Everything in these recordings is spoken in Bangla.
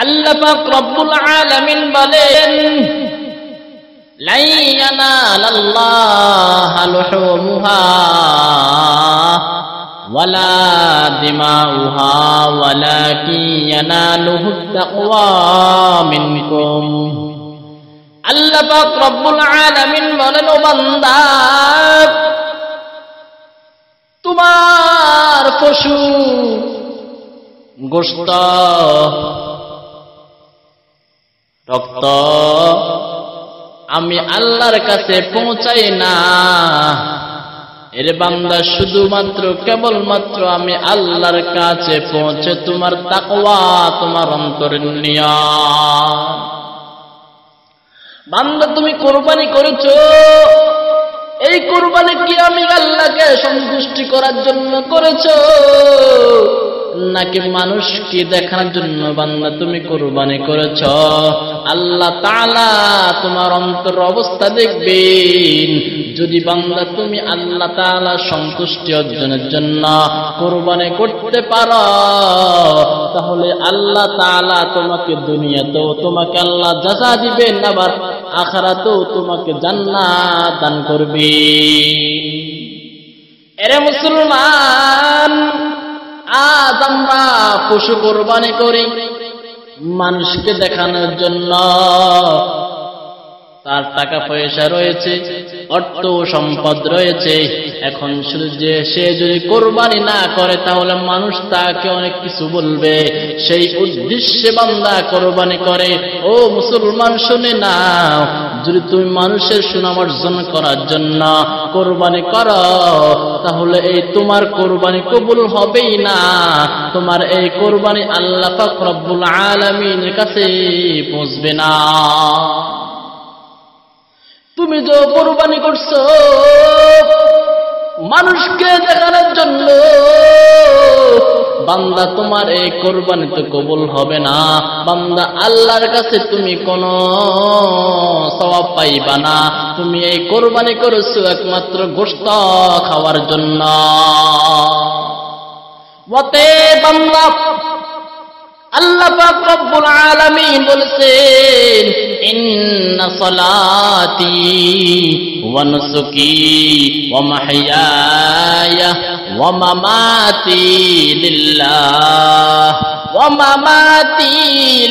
আল্লাহ পাক রব্বুল আলামিন বলেন, লা ইয়ানালাল্লাহা লুহুমুহা ওয়ালা দিমাউহা ওয়ালাকিন ইয়ানালুহুত তাকওয়া মিনকুম। আল্লাহ পাক রব্বুল আলামিন বলেন, ও বান্দা, তোমার পশু গোশত রক্ত আমি আল্লাহর কাছে পৌঁছাই না। এর বান্দা, শুধুমাত্র কেবলমাত্র আমি আল্লাহর কাছে পৌঁছে তোমার তাকওয়া, তোমার অন্তরের নিয়ত। বান্দা, তুমি কোরবানি করেছো, এই কোরবানি কি আমি আল্লাহকে সন্তুষ্টি করার জন্য করেছো নাকি মানুষকে দেখানোর জন্য বান্দা তুমি কোরবানি করেছ? আল্লাহ তাআলা তোমার অন্তর অবস্থা দেখবেন। যদি বান্দা তুমি আল্লাহ তাআলা সন্তুষ্টি অর্জনের জন্য কোরবানি করতে পারো, তাহলে আল্লাহ তাআলা তোমাকে দুনিয়াতেও তোমাকে আল্লাহ জাযা দিবেন, আবার আখিরাতেও তোমাকে জান্নাত দান করবেন। এরে মুসলমান, আজ আমরা পশু কোরবানি করি মানুষকে দেখানোর জন্য। তার টাকা পয়সা রয়েছে, অর্থ সম্পদ রয়েছে, এখন শুধু যে সে যদি কোরবানি না করে তাহলে মানুষ তাকে অনেক কিছু বলবে, সেই উদ্দেশ্যে বান্দা কোরবানি করে। ও মুসলমান, শুনে নাও, যদি তুমি মানুষের সুনাম অর্জন করার জন্য কোরবানি করো, তাহলে এই তোমার কোরবানি কবুল হবেই না। তোমার এই কোরবানি আল্লাহ পাক রব্বুল আলামিনের কাছে পৌঁছবে না। তুমি যে কোরবানি করছো মানুষকে দেখানোর জন্য, বান্দা তোমার এই কোরবানি তো কবুল হবে না। বান্দা, আল্লাহর কাছে তুমি কোনো সওয়াব পাইবা না। তুমি এই কোরবানি করেছো একমাত্র গোশত খাওয়ার জন্য। ওয়াতে বান্দা, আল্লাহ পাক রব্বুল আলামিন বলেছেন, ইন্না সালাতি ওয়া নুসুকি ওয়া মাহইয়ায়া ওয়া মামাতি লিল্লাহ ওয়া মামাতি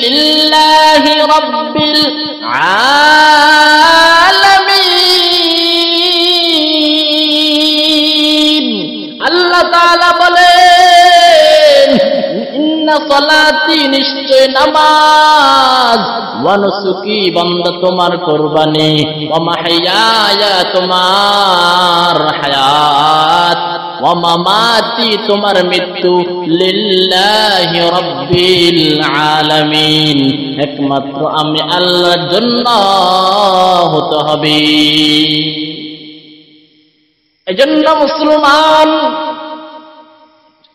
লিল্লাহি রাব্বিল আলামিন। আল্লাহ তাআলা বলেন, ইন্না সালাতি, নিশ্চয় নামাজ, ওয়া নুসুকি, বান্দা তোমার কোরবানি, ওয়া মাহইয়ায়া, তোমার হায়াত, ওয়া মামাতি, তোমার মৃত্যু, লিল্লাহি রাব্বিল আলামিন, একমাত্র আমি আল্লাহর জন্য হতে হবে। এজন্য মুসলমান,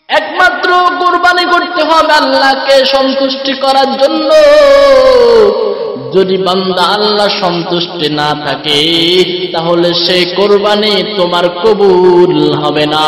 একমাত্র কোরবানি করতে হবে আল্লাহকে সন্তুষ্টি করার জন্য। যদি বান্দা আল্লাহ সন্তুষ্টি না থাকে, তাহলে সেই কোরবানি তোমার কবুল হবে না।